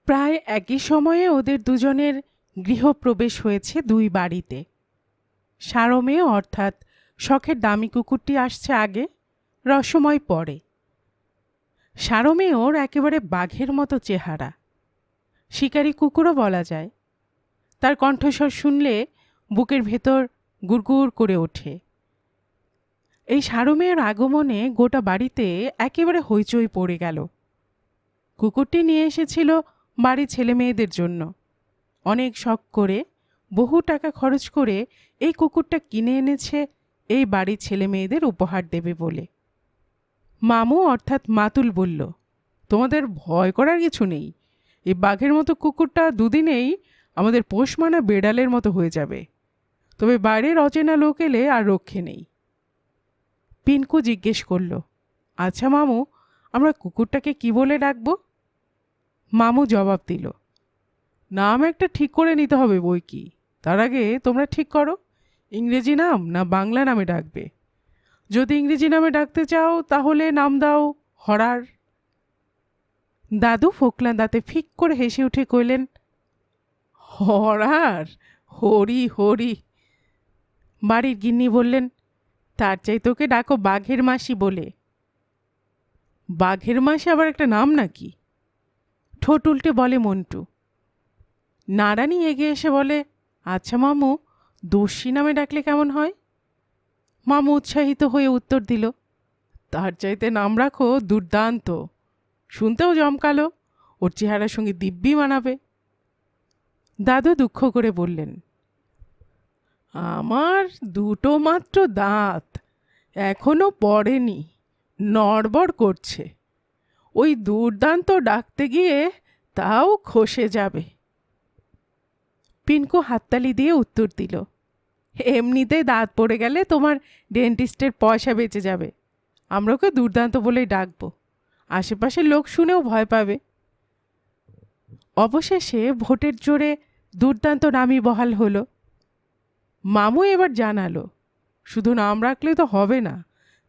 প্রায় একই সময়ে ওদের দুজনের গৃহপ্রবেশ হয়েছে দুই বাড়িতে। সারমেয় অর্থাৎ শখের দামি কুকুরটি আসছে আগে, রসময় পরে। সারমেয়র একেবারে বাঘের মতো চেহারা, শিকারী কুকুরও বলা যায়। তার কণ্ঠস্বর শুনলে বুকের ভেতর গুড়গুড় করে ওঠে। এই সারমেয়র আগমনে গোটা বাড়িতে একেবারে হইচই পড়ে গেল। কুকুরটি নিয়ে এসেছিল বাড়ির ছেলে মেয়েদের জন্য। অনেক শখ করে, বহু টাকা খরচ করে এই কুকুরটা কিনে এনেছে এই বাড়ির ছেলে মেয়েদের উপহার দেবে বলে। মামু অর্থাৎ মাতুল বলল, তোমাদের ভয় করার কিছু নেই, এই বাঘের মতো কুকুরটা দুদিনেই আমাদের পোষ মানা বেড়ালের মতো হয়ে যাবে। তবে বাইরের অচেনা লোক এলে আর রক্ষে নেই। পিনকু জিজ্ঞেস করল, আচ্ছা মামু, আমরা কুকুরটাকে কি বলে ডাকবো? মামু জবাব দিল, নাম একটা ঠিক করে নিতে হবে বই কি। তার আগে তোমরা ঠিক করো, ইংরেজি নাম না বাংলা নামে ডাকবে। যদি ইংরেজি নামে ডাকতে চাও তাহলে নাম দাও হরার। দাদু ফোকলা দাঁতে ফিক করে হেসে উঠে কইলেন, হরার? হরি হরি। বাড়ির গিন্নি বললেন, তার চাই তোকে ডাকো বাঘের মাসি বলে। বাঘের মাসি আবার একটা নাম নাকি? ঠোঁট উল্টে বলে মন্টু। নারানি এগিয়ে এসে বলে, আচ্ছা মামু, দস্যি নামে ডাকলে কেমন হয়? মামু উৎসাহিত হয়ে উত্তর দিল, তার চাইতে নাম রাখো দুর্দান্ত, শুনতেও জমকালো, ওর চেহারার সঙ্গে দিব্যি মানাবে। দাদু দুঃখ করে বললেন, আমার দুটো মাত্র দাঁত, এখনো পড়েনি, নড়বড় করছে। ওই দুর্দান্ত ডাকতে গিয়ে তাও খসে যাবে। পিনকু হাততালি দিয়ে উত্তর দিল, এমনিতেই দাঁত পড়ে গেলে তোমার ডেন্টিস্টের পয়সা বেঁচে যাবে। আমরা ওকে দুর্দান্ত বলেই ডাকবো, আশেপাশের লোক শুনেও ভয় পাবে। অবশেষে ভোটের জোরে দুর্দান্ত নামই বহাল হলো। মামু এবার জানালো, শুধু নাম রাখলে তো হবে না,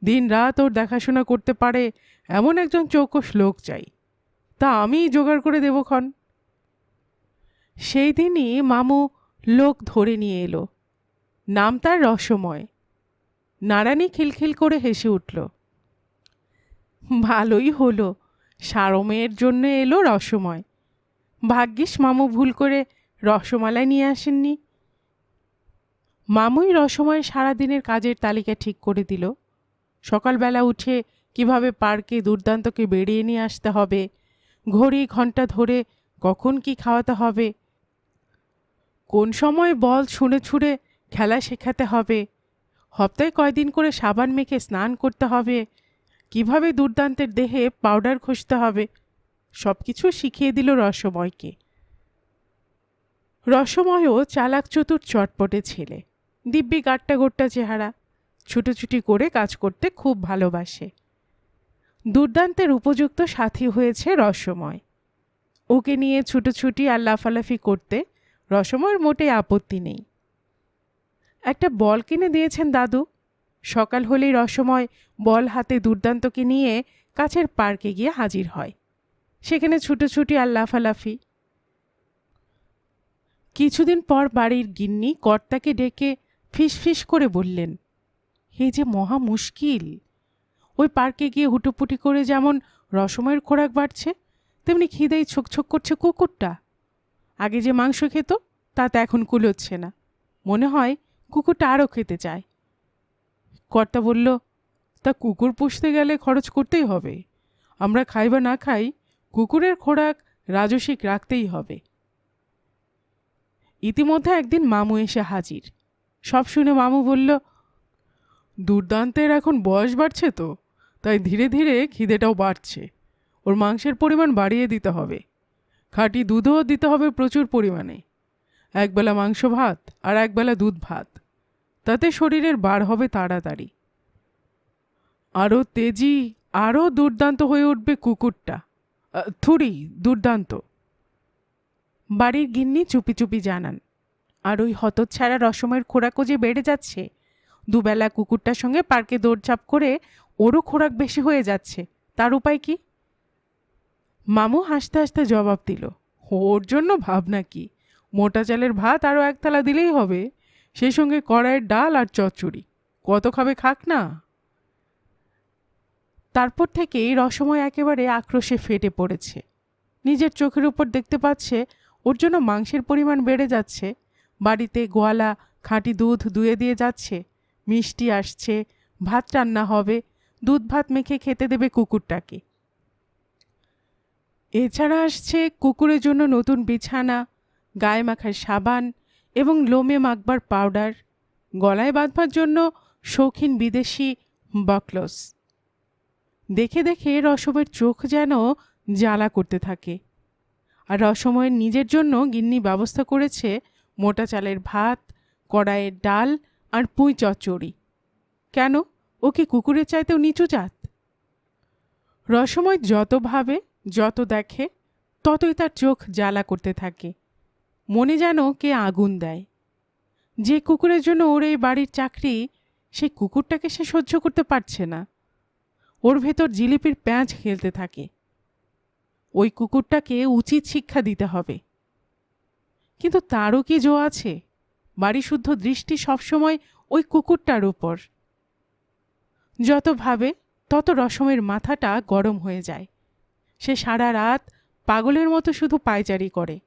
দিন রাত ওর দেখাশোনা করতে পারে এমন একজন চৌকস লোক চাই। তা আমিই জোগাড় করে দেবক্ষণ। সেই দিনই মামু লোক ধরে নিয়ে এলো। নাম তার রসময়। নারানি খিলখিল করে হেসে উঠল, ভালোই হলো, সারমেয়ের জন্য এলো রসময়। ভাগ্যিস মামু ভুল করে রসমালাই নিয়ে আসেননি। মামুই রসময়ের সারাদিনের কাজের তালিকা ঠিক করে দিল। সকালবেলা উঠে কিভাবে পার্কে দুর্দান্তকে বেরিয়ে নিয়ে আসতে হবে, ঘড়ি ঘন্টা ধরে কখন কি খাওয়াতে হবে, কোন সময় বল ছুঁড়ে ছুঁড়ে খেলা শেখাতে হবে, হপ্তায় কয়দিন করে সাবান মেখে স্নান করতে হবে, কিভাবে দুর্দান্তের দেহে পাউডার ঘষতে হবে, সব কিছু শিখিয়ে দিল রসময়কে। রসময়ও চালাক চতুর চটপটে ছেলে, দিব্যি গাট্টা গোট্টা চেহারা, ছুটোছুটি করে কাজ করতে খুব ভালোবাসে। দুর্দান্তের উপযুক্ত সাথী হয়েছে রসময়। ওকে নিয়ে ছুটোছুটি আর লাফালাফি করতে রসময়ের মোটেই আপত্তি নেই। একটা বল কিনে দিয়েছেন দাদু। সকাল হলেই রসময় বল হাতে দুর্দান্তকে নিয়ে কাছের পার্কে গিয়ে হাজির হয়। সেখানে ছুটোছুটি আর লাফালাফি। কিছুদিন পর বাড়ির গিন্নি কর্তাকে ডেকে ফিসফিস করে বললেন, এই যে মহা মুশকিল, ওই পার্কে গিয়ে হুটোপুটি করে যেমন রসময়ের খোরাক বাড়ছে, তেমনি খিদেই ছোকছোক করছে কুকুরটা। আগে যে মাংস খেত তাতে এখন কুলোচ্ছে না, মনে হয় কুকুরটা আরও খেতে চায়। কর্তা বলল, তা কুকুর পুষতে গেলে খরচ করতেই হবে। আমরা খাই বা না খাই, কুকুরের খোরাক রাজসিক রাখতেই হবে। ইতিমধ্যে একদিন মামু এসে হাজির। সব শুনে মামু বলল, দুর্দান্তের এখন বয়স বাড়ছে তো, তাই ধীরে ধীরে খিদেটাও বাড়ছে। ওর মাংসের পরিমাণ বাড়িয়ে দিতে হবে, খাঁটি দুধও দিতে হবে প্রচুর পরিমাণে। একবেলা মাংস ভাত আর একবেলা দুধ ভাত, তাতে শরীরের বার হবে তাড়াতাড়ি। আরও তেজি, আরও দুর্দান্ত হয়ে উঠবে কুকুরটা। থুড়ি দুর্দান্ত। বাড়ির গিন্নি চুপি চুপি জানান, আর ওই হতচ্ছাড়া রসময়ের খোরাকও যে বেড়ে যাচ্ছে। দুবেলা কুকুরটার সঙ্গে পার্কে দৌড়ঝাঁপ করে ওরও খোরাক বেশি হয়ে যাচ্ছে, তার উপায় কি? মামু হাসতে হাসতে জবাব দিল, ওর জন্য ভাবনা কি, মোটা চালের ভাত আরও এক থালা দিলেই হবে, সেই সঙ্গে কড়াইয়ের ডাল আর চচ্চড়ি, কত খাবে খাক না। তারপর থেকেই রসময় একেবারে আক্রোশে ফেটে পড়েছে। নিজের চোখের উপর দেখতে পাচ্ছে ওর জন্য মাংসের পরিমাণ বেড়ে যাচ্ছে, বাড়িতে গোয়ালা খাঁটি দুধ দুয়ে দিয়ে যাচ্ছে, মিষ্টি আসছে, ভাত রান্না হবে, দুধ ভাত মেখে খেতে দেবে কুকুরটাকে। এছাড়া আসছে কুকুরের জন্য নতুন বিছানা, গায়ে মাখার সাবান এবং লোমে মাখবার পাউডার, গলায় বাঁধবার জন্য শৌখিন বিদেশি বকলস। দেখে দেখে রসমের চোখ যেন জ্বালা করতে থাকে। আর রসময়ের নিজের জন্য গিন্নি ব্যবস্থা করেছে মোটা চালের ভাত, কড়াইয়ের ডাল আর পুঁই চচ্চড়ি। কেন, ও কি কুকুরের চাইতেও নিচু জাত? রসময় যত ভাবে, যত দেখে, ততই তার চোখ জ্বালা করতে থাকে। মনে যেন কে আগুন দেয়। যে কুকুরের জন্য ওর এই বাড়ির চাকরি, সেই কুকুরটাকে সে সহ্য করতে পারছে না। ওর ভেতর জিলিপির প্যাঁচ খেলতে থাকে। ওই কুকুরটাকে উচিত শিক্ষা দিতে হবে। কিন্তু তারও কি জো আছে? বাড়ি শুদ্ধ দৃষ্টি সবসময় ওই কুকুরটার উপর। যত ভাবে তত রসমের মাথাটা গরম হয়ে যায়। সে সারা রাত পাগলের মতো শুধু পায়চারি করে।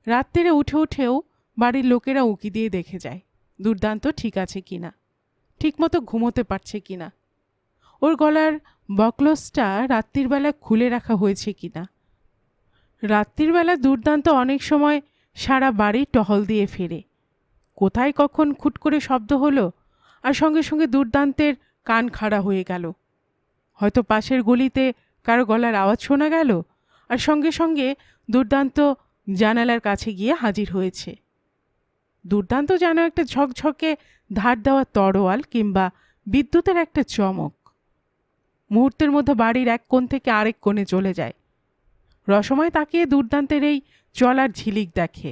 রাত্রিরে উঠে উঠেও বাড়ির লোকেরা উঁকি দিয়ে দেখে যায় দুর্দান্ত ঠিক আছে কিনা, ঠিকমতো ঘুমোতে পারছে কিনা, ওর গলার বকলসটা রাত্রির বেলা খুলে রাখা হয়েছে কিনা। রাত্রির বেলা দুর্দান্ত অনেক সময় সারা বাড়ি টহল দিয়ে ফেরে। কোথায় কখন খুট করে শব্দ হলো, আর সঙ্গে সঙ্গে দুর্দান্তের কান খাড়া হয়ে গেল। হয়তো পাশের গলিতে কারো গলার আওয়াজ শোনা গেল, আর সঙ্গে সঙ্গে দুর্দান্ত জানালার কাছে গিয়ে হাজির হয়েছে। দুর্দান্ত যেন একটা ঝকঝকে ধার দেওয়া তরোয়াল কিংবা বিদ্যুতের একটা চমক। মুহূর্তের মধ্যে বাড়ির এক কোণ থেকে আরেক কোণে চলে যায়। রসময় তাকিয়ে দুর্দান্তের এই চলার ঝিলিক দেখে।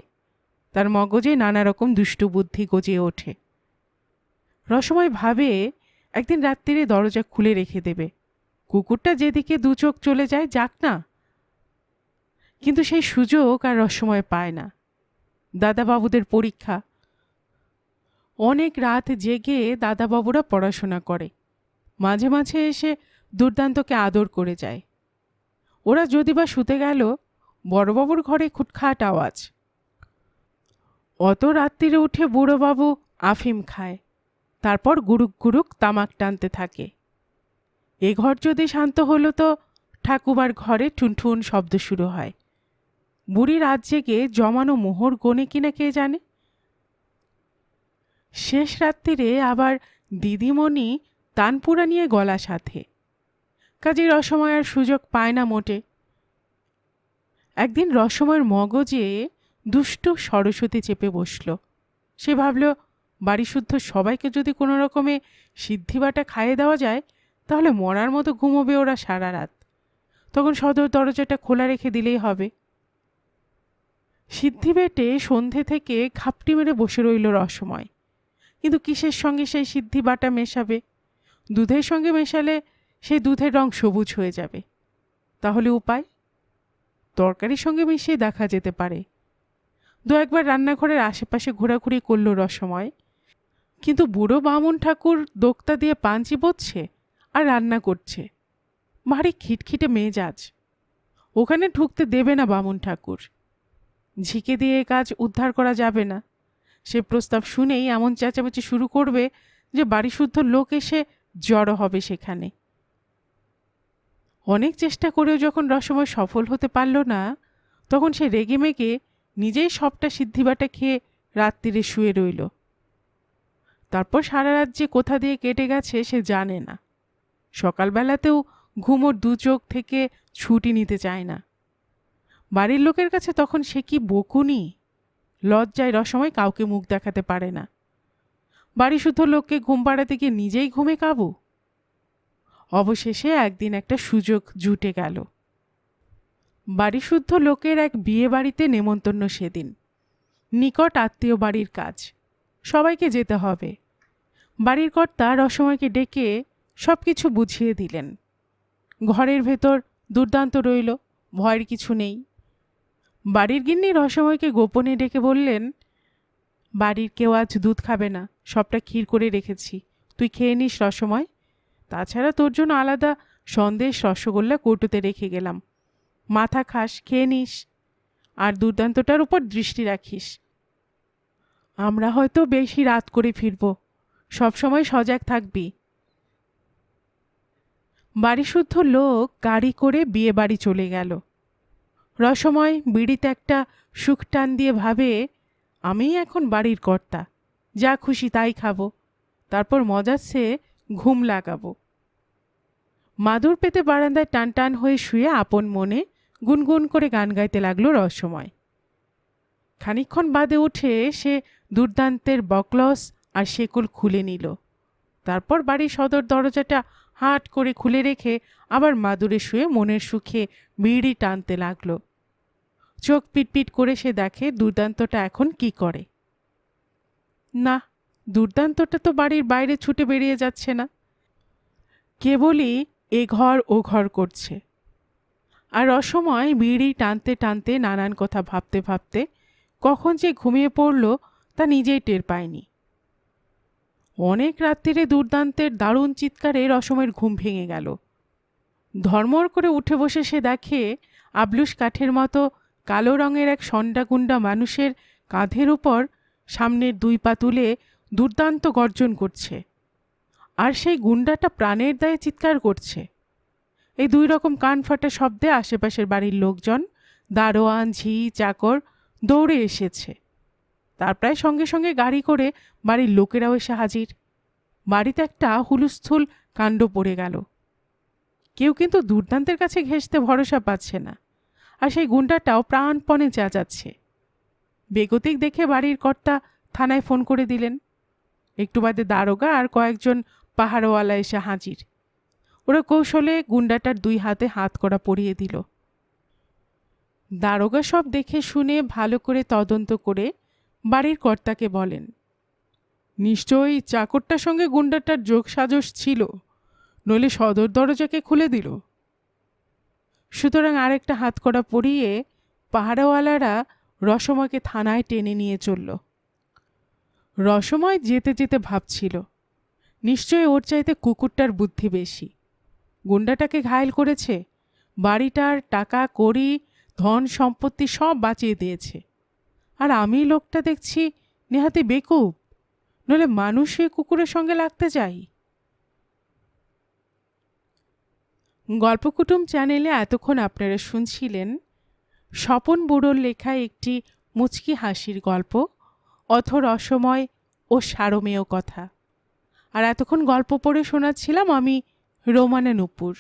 তার মগজে নানা রকম দুষ্টু বুদ্ধি গজিয়ে ওঠে। রসময় ভাবে একদিন রাত্রিরে দরজা খুলে রেখে দেবে, কুকুরটা যেদিকে দু চোখ চলে যায় যাক না। কিন্তু সেই সুযোগ আর রসময় পায় না। দাদাবাবুদের পরীক্ষা। অনেক রাত জেগে দাদাবাবুরা পড়াশোনা করে। মাঝে মাঝে এসে দুর্দান্তকে আদর করে যায়। ওরা যদি বা শুতে গেল, বড়বাবুর ঘরে খুটখাট আওয়াজ। অত রাত্রিরে উঠে বুড়োবাবু আফিম খায়, তারপর গুরুক গুরুক তামাক টানতে থাকে। এ ঘর যদি শান্ত হলো তো ঠাকুমার ঘরে ঠুনঠুন শব্দ শুরু হয়। বুড়ি রাত জেগে জমানো মোহর গোনে কিনা কে জানে। শেষ রাত্রিরে আবার দিদিমণি তানপুরা নিয়ে গলা সাথে। কাজেই রসময় আর সুযোগ পায় না মোটে। একদিন রসময়ের মগজে দুষ্টু সরস্বতী চেপে বসল। সে ভাবল, বাড়ি শুদ্ধ সবাইকে যদি কোনো রকমে সিদ্ধিবাটা খাইয়ে দেওয়া যায়, তাহলে মরার মতো ঘুমোবে ওরা সারা রাত। তখন সদর দরজাটা খোলা রেখে দিলেই হবে। সিদ্ধি বেটে সন্ধে থেকে ঘাপটি মেরে বসে রইল রসময়। কিন্তু কিসের সঙ্গে সেই সিদ্ধি বাটা মেশাবে? দুধের সঙ্গে মেশালে সেই দুধের রং সবুজ হয়ে যাবে। তাহলে উপায়? তরকারির সঙ্গে মিশিয়ে দেখা যেতে পারে। দু একবার রান্নাঘরের আশেপাশে ঘোরাঘুরি করল রসময়, কিন্তু বুড়ো বামুন ঠাকুর দোক্তা দিয়ে পান চিবোচ্ছে আর রান্না করছে। ভারী খিটখিটে মেজাজ। ওখানে ঢুকতে দেবে না বামুন ঠাকুর। ঝিকে দিয়ে কাজ উদ্ধার করা যাবে না। সে প্রস্তাব শুনেই এমন চেঁচামেচি শুরু করবে যে বাড়ি শুদ্ধ লোক এসে জড়ো হবে সেখানে। অনেক চেষ্টা করেও যখন রসময় সফল হতে পারল না, তখন সে রেগে মেগে নিজেই সবটা সিদ্ধিবাটা খেয়ে রাত্রিরে শুয়ে রইল। তারপর সারা রাত যে কোথা দিয়ে কেটে গেছে সে জানে না। সকালবেলাতেও ঘুমোর দু চোখ থেকে ছুটি নিতে চায় না। বাড়ির লোকের কাছে তখন সে কি বকুনি! লজ্জায় রসময় কাউকে মুখ দেখাতে পারে না। বাড়ি শুদ্ধ লোককে ঘুম পাড়াতে গিয়ে নিজেই ঘুমে কাবু। অবশেষে একদিন একটা সুযোগ জুটে গেল। বাড়ি শুদ্ধ লোকের এক বিয়ে বাড়িতে নেমন্তন্ন সেদিন। নিকট আত্মীয় বাড়ির কাজ, সবাইকে যেতে হবে। বাড়ির কর্তা রসময়কে ডেকে সব কিছু বুঝিয়ে দিলেন। ঘরের ভেতর দুর্দান্ত রইল, ভয়ের কিছু নেই। বাড়ির গিন্নি রসময়কে গোপনে ডেকে বললেন, বাড়ির কেউ আজ দুধ খাবে না, সবটা ক্ষীর করে রেখেছি, তুই খেয়ে নিস রসময়। তাছাড়া তোর জন্য আলাদা সন্দেশ রসগোল্লা কৌটোতে রেখে গেলাম, মাথা খাস, খেয়ে নিস, আর দুর্দান্তটার উপর দৃষ্টি রাখিস। আমরা হয়তো বেশি রাত করে ফিরব, সবসময় সজাগ থাকবি। বাড়িশুদ্ধ লোক গাড়ি করে বিয়ে বাড়ি চলে গেল। রসময় বিড়িতে একটা সুখ টান দিয়ে ভাবে, আমিই এখন বাড়ির কর্তা, যা খুশি তাই খাবো, তারপর মজাচ্ছে ঘুম লাগাবো। মাদুর পেতে বারান্দায় টান টান হয়ে শুয়ে আপন মনে গুনগুন করে গান গাইতে লাগলো রসময়। খানিকক্ষণ বাদে উঠে সে দুর্দান্তের বকলস আর শেকল খুলে নিল। তারপর বাড়ির সদর দরজাটা হাট করে খুলে রেখে আবার মাদুরে শুয়ে মনের সুখে বিড়ি টানতে লাগলো। চোখ পিটপিট করে সে দেখে দুর্দান্তটা এখন কি করে। না, দুর্দান্তটা তো বাড়ির বাইরে ছুটে বেরিয়ে যাচ্ছে না, কেবলই এ ঘর ও ঘর করছে। আর অসময় বিড়ি টানতে টানতে নানান কথা ভাবতে ভাবতে কখন যে ঘুমিয়ে পড়ল তা নিজেই টের পায়নি। অনেক রাত্রিরে দুর্দান্তের দারুণ চিৎকারে রসময়ের ঘুম ভেঙে গেল। ধর্মর করে উঠে বসে সে দেখে আবলুস কাঠের মতো কালো রঙের এক সন্ডাগুন্ডা মানুষের কাঁধের উপর সামনের দুই পা তুলে দুর্দান্ত গর্জন করছে, আর সেই গুন্ডাটা প্রাণের দায়ে চিৎকার করছে। এই দুই রকম কান ফাটা শব্দে আশেপাশের বাড়ির লোকজন, দারোয়ান, ঝি, চাকর দৌড়ে এসেছে। তার প্রায় সঙ্গে সঙ্গে গাড়ি করে বাড়ির লোকেরাও এসে হাজির। বাড়িতে একটা হুলুস্থুল কাণ্ড পড়ে গেল। কেউ কিন্তু দুর্দান্তের কাছে ঘেঁষতে ভরসা পাচ্ছে না, আর সেই গুন্ডাটাও প্রাণপণে চেঁচাচ্ছে। বেগতিক দেখে বাড়ির কর্তা থানায় ফোন করে দিলেন। একটু বাদে দারোগা আর কয়েকজন পাহাড়ওয়ালা এসে হাজির। ওরা কৌশলে গুন্ডাটার দুই হাতে হাত কড়া পরিয়ে দিল। দারোগা সব দেখে শুনে ভালো করে তদন্ত করে বাড়ির কর্তাকে বলেন, নিশ্চয়ই চাকরটার সঙ্গে গুন্ডাটার যোগ সাজস ছিল, নইলে সদর দরজাকে খুলে দিল। সুতরাং আরেকটা হাত কড়া পরিয়ে পাহাড়ওয়ালারা রসময়কে থানায় টেনে নিয়ে চলল। রসময় যেতে যেতে ভাবছিল, নিশ্চয়ই ওর চাইতে কুকুরটার বুদ্ধি বেশি। গুন্ডাটাকে ঘায়েল করেছে, বাড়িটার টাকা কড়ি ধন সম্পত্তি সব বাঁচিয়ে দিয়েছে, আর আমি লোকটা দেখছি নেহাতি বেকুব, নইলে মানুষে কুকুরের সঙ্গে লাগতে চাই। গল্পকুটুম চ্যানেলে এতক্ষণ আপনারা শুনছিলেন স্বপন বুড়োর লেখা একটি মুচকি হাসির গল্প, অথ রসময় ও সারমেয় কথা। আর এতক্ষণ গল্প পড়ে শোনাচ্ছিলাম আমি রোমানা নুপুর।